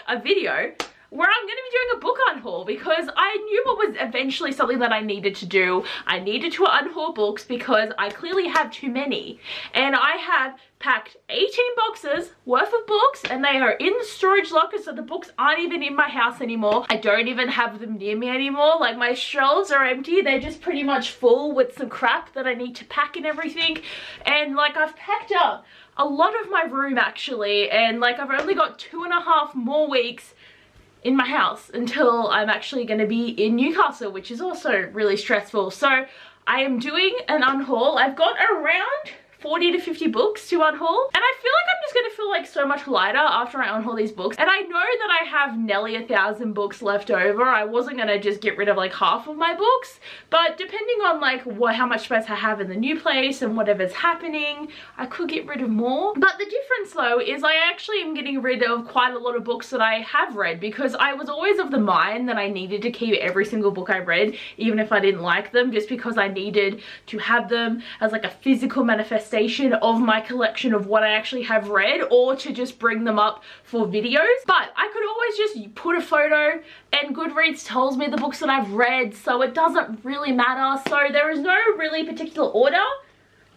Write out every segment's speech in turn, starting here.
a video where I'm going to be doing a book unhaul, because I knew what was eventually something that I needed to do. I needed to unhaul books because I clearly have too many, and I have packed 18 boxes worth of books, and they are in the storage locker, so the books aren't even in my house anymore. I don't even have them near me anymore. Like, my shelves are empty. They're just pretty much full with some crap that I need to pack and everything. And like, I've packed up a lot of my room actually, and like, I've only got 2.5 more weeks in my house until I'm actually going to be in Newcastle, which is also really stressful. So I am doing an unhaul. I've got around 40 to 50 books to unhaul, and I feel like I'm just gonna feel like so much lighter after I unhaul these books. And I know that I have nearly 1,000 books left over. I wasn't gonna just get rid of like half of my books, but depending on like how much space I have in the new place and whatever's happening, I could get rid of more. But the difference though is I actually am getting rid of quite a lot of books that I have read, because I was always of the mind that I needed to keep every single book I read, even if I didn't like them, just because I needed to have them as like a physical manifestation of my collection of what I actually have read, or to just bring them up for videos. But I could always just put a photo, and Goodreads tells me the books that I've read, so it doesn't really matter. So there is no really particular order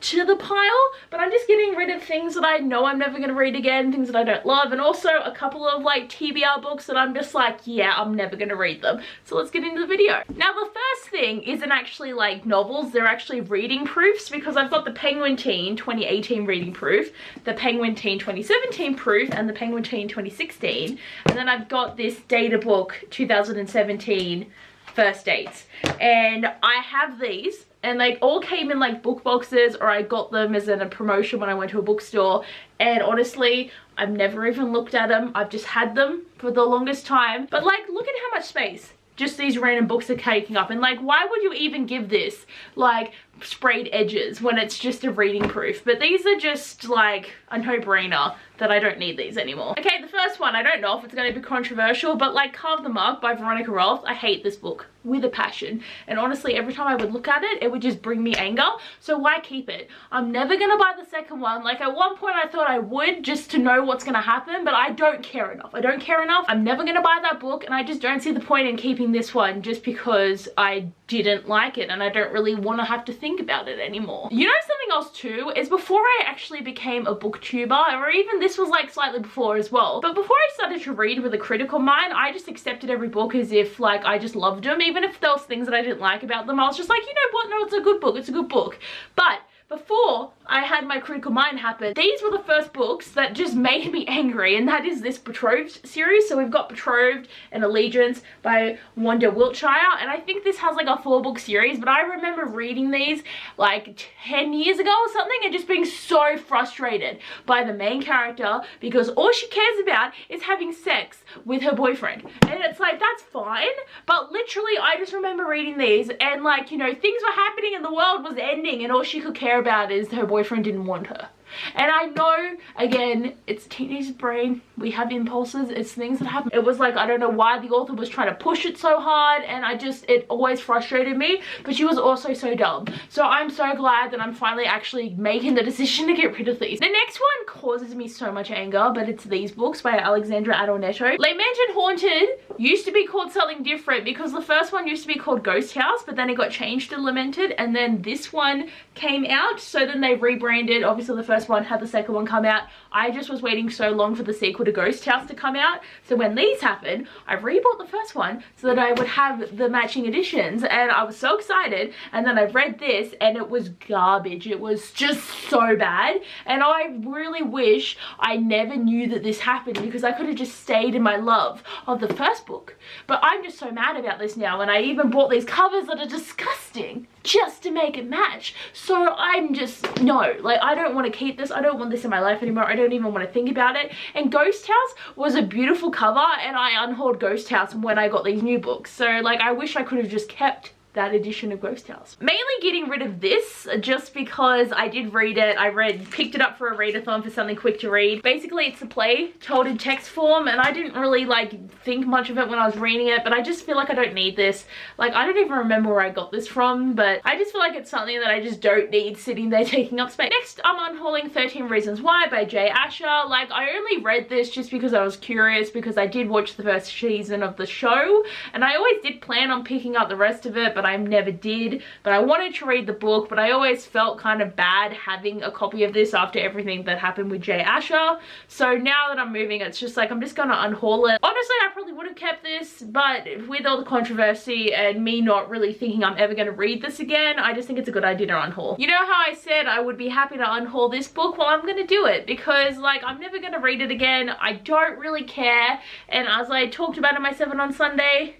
to the pile, but I'm just getting rid of things that I know I'm never going to read again, things that I don't love, and also a couple of like TBR books that I'm just like, yeah, I'm never going to read them. So let's get into the video. Now, the first thing isn't actually like novels, they're actually reading proofs, because I've got the Penguin Teen 2018 reading proof, the Penguin Teen 2017 proof, and the Penguin Teen 2016, and then I've got this Data Book 2017 First Dates, and I have these, and they all came in like book boxes, or I got them as in a promotion when I went to a bookstore. And honestly, I've never even looked at them. I've just had them for the longest time. But like, look at how much space just these random books are taking up. And like, why would you even give this like sprayed edges when it's just a reading proof? But these are just like a no-brainer that I don't need these anymore. Okay, the first one, I don't know if it's going to be controversial, but like Carve the Mug by Veronica Roth, I hate this book with a passion. And honestly, every time I would look at it, it would just bring me anger. So why keep it? I'm never going to buy the second one. Like, at one point I thought I would, just to know what's going to happen, but I don't care enough. I don't care enough. I'm never going to buy that book, and I just don't see the point in keeping this one just because I didn't like it and I don't really want to have to think about it anymore. You know, something else too is, before I actually became a booktuber, or even this was like slightly before as well, but before I started to read with a critical mind, I just accepted every book as if like I just loved them. Even if there was things that I didn't like about them, I was just like, you know what, no, it's a good book, it's a good book. But before I had my critical mind happen, these were the first books that just made me angry, and that is this Betrothed series. So we've got Betrothed and Allegiance by Wanda Wiltshire, and I think this has like a 4-book series, but I remember reading these like 10 years ago or something, and just being so frustrated by the main character because all she cares about is having sex with her boyfriend. And it's like, that's fine, but literally I just remember reading these, and like, you know, things were happening and the world was ending, and all she could care about is her boyfriend didn't want her. And I know, again, it's teenage brain, we have impulses, it's things that happen. It was like, I don't know why the author was trying to push it so hard, and it always frustrated me, but she was also so dumb. So I'm so glad that I'm finally actually making the decision to get rid of these. The next one causes me so much anger, but it's these books by Alexandra Adornetto. Le Mansion Haunted used to be called something different, because the first one used to be called Ghost House, but then it got changed to Lamented, and then this one came out, so then they rebranded. Obviously the first one had the second one come out. I just was waiting so long for the sequel to Ghost House to come out, so when these happened, I rebought the first one so that I would have the matching editions, and I was so excited. And then I read this, and it was garbage. It was just so bad, and I really wish I never knew that this happened, because I could have just stayed in my love of the first book. But I'm just so mad about this now, and I even bought these covers that are disgusting just to make it match. So I'm just, no, like, I don't want to keep this. I don't want this in my life anymore. I don't even want to think about it. And Ghost House was a beautiful cover, and I unhauled Ghost House when I got these new books. So like, I wish I could have just kept that edition of Ghost House. Mainly getting rid of this just because I did read it. I picked it up for a readathon for something quick to read. Basically it's a play told in text form, and I didn't really like think much of it when I was reading it, but I just feel like I don't need this. Like, I don't even remember where I got this from, but I just feel like it's something that I just don't need sitting there taking up space. Next, I'm unhauling 13 Reasons Why by Jay Asher. Like, I only read this just because I was curious, because I did watch the first season of the show, and I always did plan on picking up the rest of it, but I never did. But I wanted to read the book, but I always felt kind of bad having a copy of this after everything that happened with Jay Asher. So now that I'm moving, it's just like I'm just gonna unhaul it. Honestly, I probably would have kept this, but with all the controversy and me not really thinking I'm ever gonna read this again, I just think it's a good idea to unhaul. You know how I said I would be happy to unhaul this book? Well, I'm gonna do it because, like, I'm never gonna read it again. I don't really care, and as I talked about in my 7 on Sunday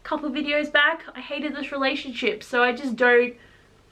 couple videos back, I hated this relationship, so I just don't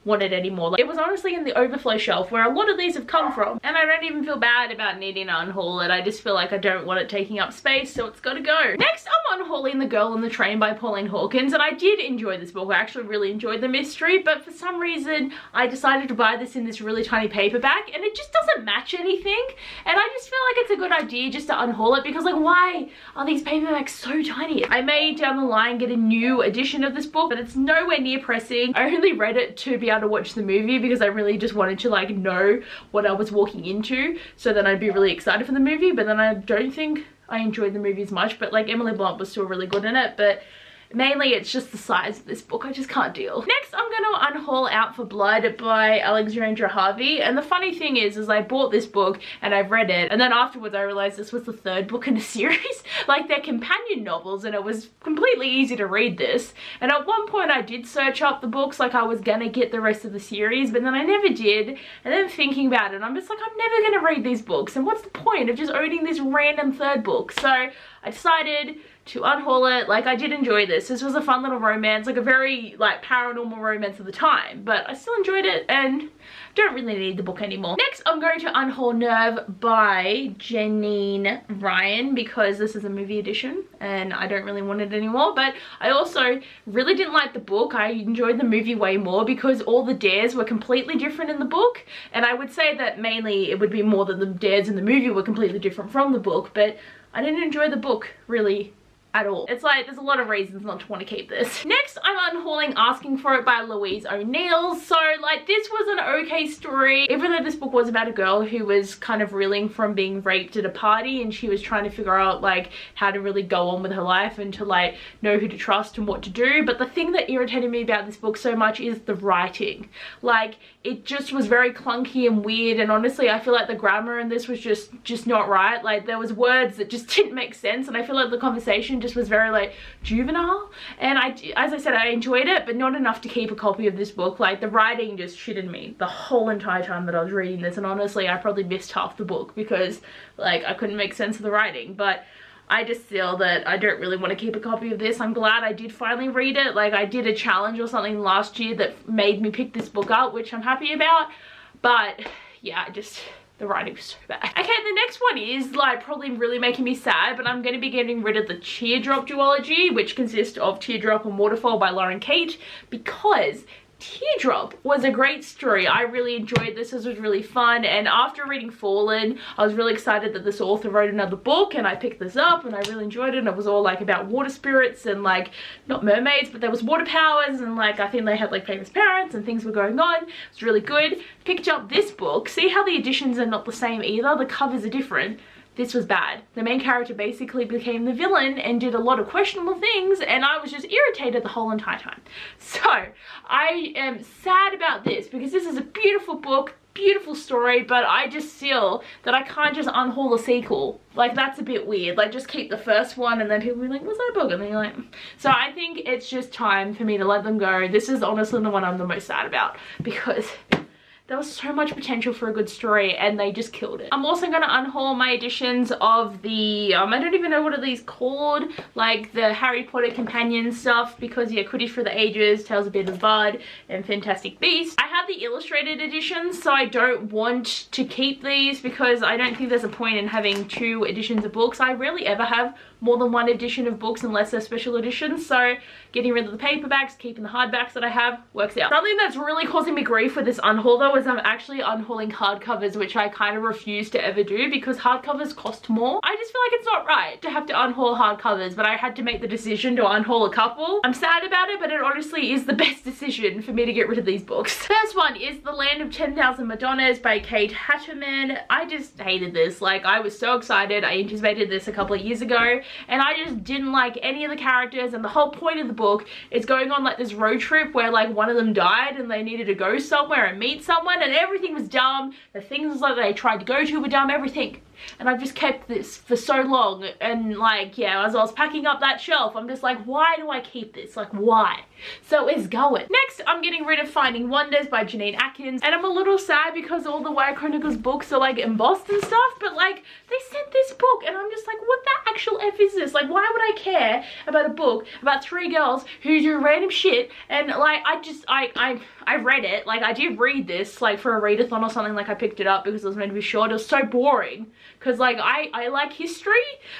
want it anymore. Like, it was honestly in the overflow shelf where a lot of these have come from, and I don't even feel bad about needing to unhaul it. I just feel like I don't want it taking up space, so it's gotta go. Next, I'm unhauling The Girl on the Train by Pauline Hawkins, and I did enjoy this book. I actually really enjoyed the mystery, but for some reason I decided to buy this in this really tiny paperback, and it just doesn't match anything, and I just feel like it's a good idea just to unhaul it, because, like, why are these paperbacks so tiny? I may down the line get a new edition of this book, but it's nowhere near pressing. I only read it to be able to watch the movie because I really just wanted to, like, know what I was walking into, so then I'd be really excited for the movie. But then I don't think I enjoyed the movie as much, but like Emily Blunt was still really good in it. But mainly it's just the size of this book I just can't deal. Next, I'm going to unhaul Out for Blood by Alexandra Harvey, and the funny thing is I bought this book and I've read it, and then afterwards I realized this was the 3rd book in a series. Like, they're companion novels, and it was completely easy to read this, and at one point I did search up the books, like I was gonna get the rest of the series, but then I never did. And then thinking about it, I'm just like, I'm never gonna read these books, and what's the point of just owning this random 3rd book? So I decided to unhaul it. Like, I did enjoy this. This was a fun little romance, like a very, like, paranormal romance of the time, but I still enjoyed it and don't really need the book anymore. Next, I'm going to unhaul Nerve by Janine Ryan, because this is a movie edition and I don't really want it anymore. But I also really didn't like the book. I enjoyed the movie way more because all the dares were completely different in the book, and I would say that mainly it would be more that the dares in the movie were completely different from the book, but I didn't enjoy the book really at all. It's like, there's a lot of reasons not to want to keep this. Next, I'm unhauling Asking for It by Louise O'Neill. So, like, this was an okay story, even though this book was about a girl who was kind of reeling from being raped at a party, and she was trying to figure out, like, how to really go on with her life and to, like, know who to trust and what to do. But the thing that irritated me about this book so much is the writing. Like, it just was very clunky and weird, and honestly I feel like the grammar in this was just not right. Like, there was words that just didn't make sense, and I feel like the conversation just was very, like, juvenile. And as I said, I enjoyed it, but not enough to keep a copy of this book. Like, the writing just shitted me the whole entire time that I was reading this, and honestly I probably missed half the book because, like, I couldn't make sense of the writing. But I just feel that I don't really want to keep a copy of this. I'm glad I did finally read it. Like, I did a challenge or something last year that made me pick this book up, which I'm happy about. But yeah, the writing was so bad. Okay, the next one is, like, probably really making me sad, but I'm going to be getting rid of the Teardrop duology, which consists of Teardrop and Waterfall by Lauren Kate, because Teardrop was a great story. I really enjoyed this. This was really fun, and after reading Fallen, I was really excited that this author wrote another book, and I picked this up and I really enjoyed it. And it was all, like, about water spirits and, like, not mermaids, but there was water powers, and, like, I think they had, like, famous parents and things were going on. It was really good. Picked up this book. See how the editions are not the same either? The covers are different. This was bad. The main character basically became the villain and did a lot of questionable things, and I was just irritated the whole entire time. So I am sad about this because this is a beautiful book, beautiful story, but I just feel that I can't just unhaul a sequel. Like, that's a bit weird. Like, just keep the first one, and then people will be like, what's that book? And then you're like, so I think it's just time for me to let them go. This is honestly the one I'm the most sad about because there was so much potential for a good story and they just killed it. I'm also going to unhaul my editions of the, I don't even know what are these called, like the Harry Potter companion stuff, because yeah, Quidditch for the Ages, Tales of Beedle Bard, and Fantastic Beasts. I have the illustrated editions, so I don't want to keep these because I don't think there's a point in having 2 editions of books. I rarely ever have more than one edition of books unless they're special editions. So getting rid of the paperbacks, keeping the hardbacks that I have, works out. Something that's really causing me grief with this unhaul though is I'm actually unhauling hardcovers, which I kind of refuse to ever do because hardcovers cost more. I just feel like it's not right to have to unhaul hardcovers, but I had to make the decision to unhaul a couple. I'm sad about it, but it honestly is the best decision for me to get rid of these books. First one is The Land of 10,000 Madonnas by Kate Hatterman. I just hated this. Like, I was so excited. I anticipated this a couple of years ago, and I just didn't like any of the characters, and the whole point of the book is going on like this road trip where like one of them died and they needed to go somewhere and meet someone, and everything was dumb. The things that they tried to go to were dumb, everything. And I've just kept this for so long, and like, yeah, as I was packing up that shelf, I'm just like, why do I keep this? Like, why? So it's going. Next, I'm getting rid of Finding Wonders by Janine Atkins, and I'm a little sad because all the White Chronicles books are like embossed and stuff, but like, they sent this book and I'm just like, what the actual F is this? Like, why would I care about a book about 3 girls who do random shit? And like, I read it, like I did read this like for a readathon or something, like I picked it up because it was meant to be short. It was so boring because like I like history,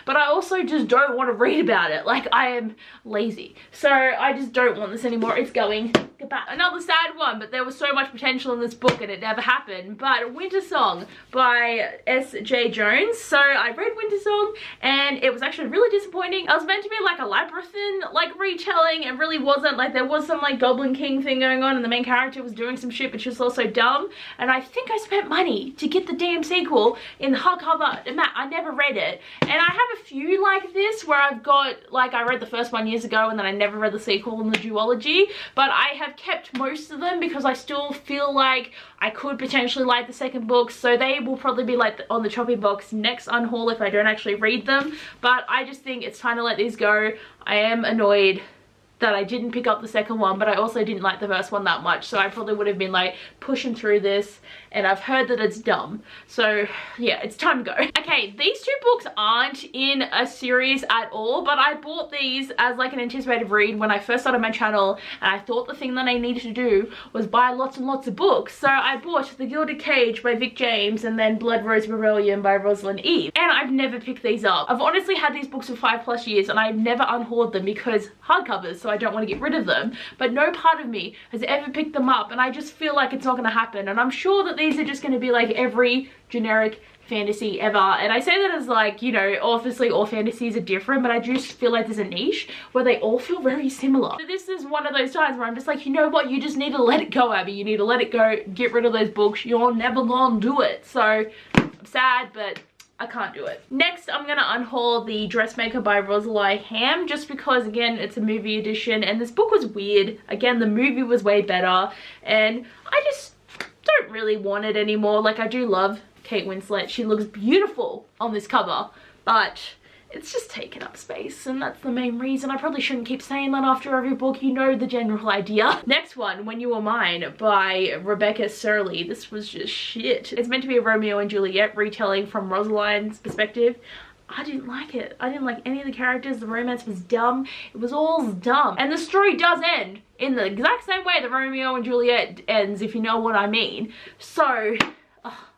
but I also just don't want to read about it. Like, I am lazy, so I just don't want this anymore. It's going. Goodbye. Another sad one, but there was so much potential in this book and it never happened. But Winter Song by S.J. Jones. So I read Winter Song and it was actually really disappointing. It was meant to be like a labyrinthine like retelling, and really wasn't. Like, there was some like Goblin King thing going on and the main character was doing some shit, but she was also dumb. And I think I spent money to get the damn sequel in the hardcover. And Matt, I never read it. And I have a few like this where I've got, like, I read the first one years ago and then I never read the sequel in the duology, but I have kept most of them because I still feel like I could potentially like the second book, so they will probably be like on the chopping box next unhaul if I don't actually read them. But I just think it's time to let these go. I am annoyed that I didn't pick up the second one, but I also didn't like the first one that much, so I probably would have been like pushing through this, and I've heard that it's dumb, so yeah, it's time to go. Okay, these 2 books aren't in a series at all, but I bought these as like an anticipated read when I first started my channel, and I thought the thing that I needed to do was buy lots and lots of books. So I bought The Gilded Cage by Vic James and then Blood Rose Rebellion by Rosalind Eve, and I've never picked these up. I've honestly had these books for 5+ years and I've never unhauled them because hardcovers, so I don't want to get rid of them, but no part of me has ever picked them up, and I just feel like it's not going to happen. And I'm sure that these are just going to be like every generic fantasy ever, and I say that as like, you know, obviously all fantasies are different, but I just feel like there's a niche where they all feel very similar. So this is one of those times where I'm just like, you know what, you just need to let it go, Abby. You need to let it go, get rid of those books. You're never gonna do it. So I'm sad, but I can't do it. Next, I'm gonna unhaul The Dressmaker by Rosalie Ham, just because, again, it's a movie edition, and this book was weird. Again, the movie was way better, and I just don't really want it anymore. Like, I do love Kate Winslet. She looks beautiful on this cover, but it's just taking up space, and that's the main reason. I probably shouldn't keep saying that after every book. You know the general idea. Next one, When You Were Mine by Rebecca Surley. This was just shit. It's meant to be a Romeo and Juliet retelling from Rosalind's perspective. I didn't like it. I didn't like any of the characters. The romance was dumb. It was all dumb. And the story does end in the exact same way that Romeo and Juliet ends, if you know what I mean. So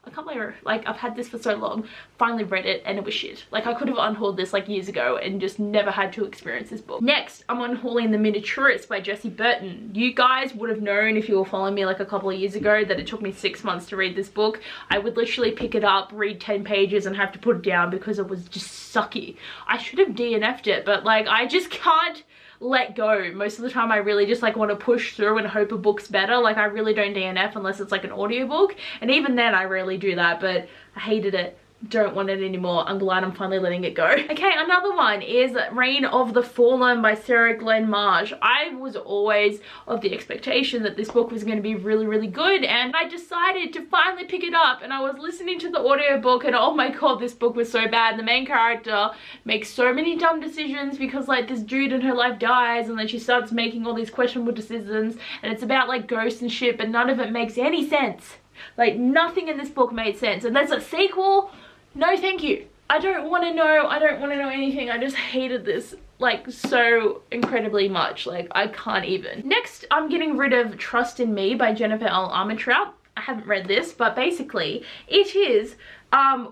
I can't believe, like, I've had this for so long, finally read it, and it was shit. Like, I could have unhauled this like years ago and just never had to experience this book. Next, I'm unhauling The Miniaturist by Jessie Burton. You guys would have known if you were following me like a couple of years ago that it took me 6 months to read this book. I would literally pick it up, read 10 pages, and have to put it down because it was just sucky. I should have DNF'd it, but like, I just can't let go. Most of the time I really just like want to push through and hope a book's better. Like, I really don't DNF unless it's like an audiobook, and even then I rarely do that, but I hated it. Don't want it anymore. I'm glad I'm finally letting it go. Okay, another one is Reign of the Fallen by Sarah Glenn Marsh. I was always of the expectation that this book was going to be really, really good, and I decided to finally pick it up, and I was listening to the audiobook, and oh my god, this book was so bad. The main character makes so many dumb decisions because like this dude in her life dies, and then she starts making all these questionable decisions, and it's about like ghosts and shit, but none of it makes any sense. Like, nothing in this book made sense, and there's a sequel. No thank you. I don't want to know. I don't want to know anything. I just hated this like so incredibly much. Like, I can't even. Next, I'm getting rid of Trust in Me by Jennifer L. Armentrout. I haven't read this, but basically it is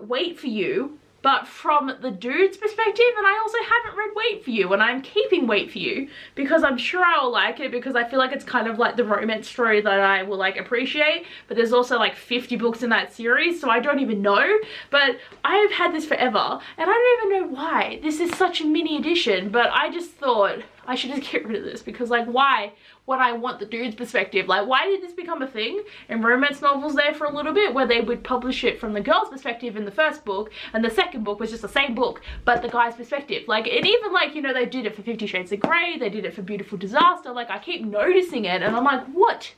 Wait for You but from the dude's perspective. And I also haven't read Wait For You, and I'm keeping Wait For You because I'm sure I will like it, because I feel like it's kind of like the romance story that I will like appreciate, but there's also like 50 books in that series, so I don't even know. But I've had this forever and I don't even know why. This is such a mini edition, but I just thought I should just get rid of this, because like, why would I want the dude's perspective? Like, why did this become a thing in romance novels there for a little bit, where they would publish it from the girl's perspective in the first book, and the second book was just the same book but the guy's perspective? Like, and even like, you know, they did it for 50 Shades of Grey, they did it for Beautiful Disaster. Like, I keep noticing it and I'm like, what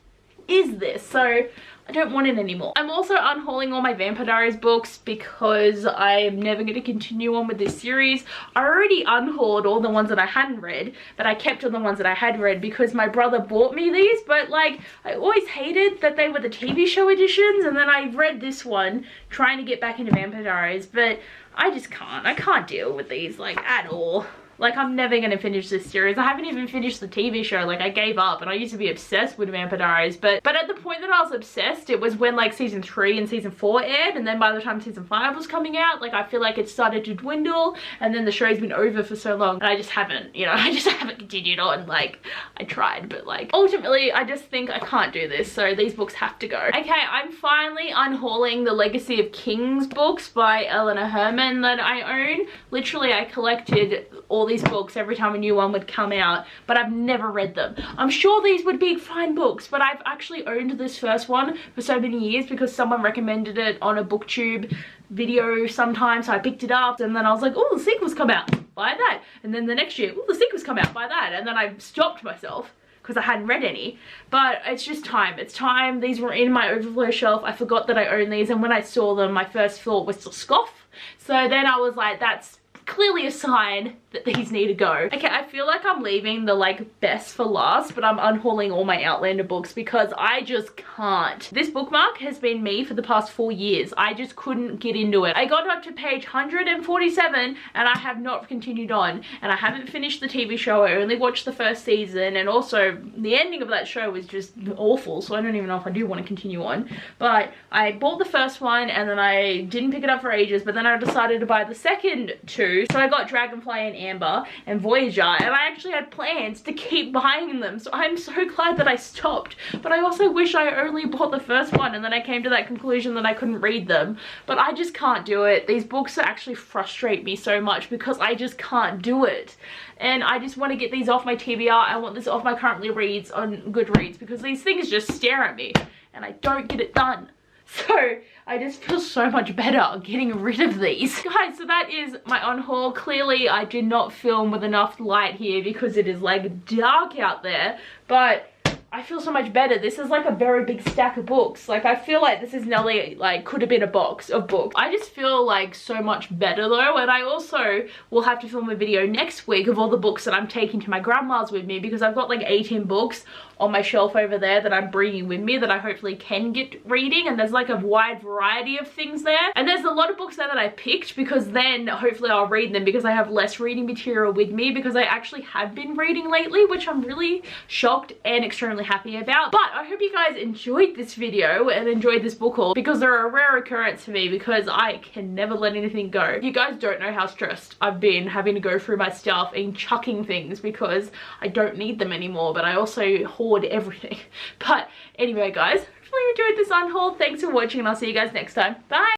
is this? So I don't want it anymore. I'm also unhauling all my Vampire Diaries books because I'm never going to continue on with this series. I already unhauled all the ones that I hadn't read, but I kept all the ones that I had read because my brother bought me these. But like, I always hated that they were the TV show editions, and then I read this one trying to get back into Vampire Diaries, but I just can't. I can't deal with these like at all. Like, I'm never going to finish this series. I haven't even finished the TV show. Like, I gave up, and I used to be obsessed with Vampire Diaries. But at the point that I was obsessed, it was when like season 3 and season 4 aired, and then by the time season 5 was coming out, like, I feel like it started to dwindle, and then the show's been over for so long, and I just haven't, you know, I just haven't continued on. Like, I tried, but like, ultimately, I just think I can't do this, so these books have to go. Okay, I'm finally unhauling the Legacy of Kings books by Eleanor Herman that I own. Literally, I collected all these books every time a new one would come out, but I've never read them. I'm sure these would be fine books, but I've actually owned this first one for so many years because someone recommended it on a booktube video sometime, so I picked it up, and then I was like, oh, the sequels come out, buy that. And then the next year, oh, the sequels come out, buy that. And then I stopped myself because I hadn't read any. But it's just time. It's time. These were in my overflow shelf. I forgot that I owned these, and when I saw them, my first thought was to scoff. So then I was like, that's clearly a sign that these need to go. Okay, I feel like I'm leaving the like best for last, but I'm unhauling all my Outlander books because I just can't. This bookmark has been me for the past 4 years. I just couldn't get into it. I got up to page 147 and I have not continued on, and I haven't finished the TV show. I only watched the first season, and also the ending of that show was just awful, so I don't even know if I do want to continue on. But I bought the first one and then I didn't pick it up for ages, but then I decided to buy the second two. So I got Dragonfly and Amber and Voyager, and I actually had plans to keep buying them, so I'm so glad that I stopped. But I also wish I only bought the first one, and then I came to that conclusion that I couldn't read them. But I just can't do it. These books actually frustrate me so much because I just can't do it. And I just want to get these off my TBR. I want this off my currently reads on Goodreads because these things just stare at me and I don't get it done. So I just feel so much better getting rid of these. Guys, so that is my unhaul. Clearly I did not film with enough light here because it is like dark out there, but I feel so much better. This is like a very big stack of books. Like, I feel like this is nearly like could have been a box of books. I just feel like so much better though, and I also will have to film a video next week of all the books that I'm taking to my grandma's with me, because I've got like 18 books on my shelf over there that I'm bringing with me that I hopefully can get reading, and there's like a wide variety of things there. And there's a lot of books there that I picked because then hopefully I'll read them because I have less reading material with me, because I actually have been reading lately, which I'm really shocked and extremely happy about. But I hope you guys enjoyed this video and enjoyed this book haul, because they're a rare occurrence for me because I can never let anything go. You guys don't know how stressed I've been having to go through my stuff and chucking things because I don't need them anymore, but I also hoard everything. But anyway guys, hopefully you enjoyed this unhaul. Thanks for watching and I'll see you guys next time. Bye!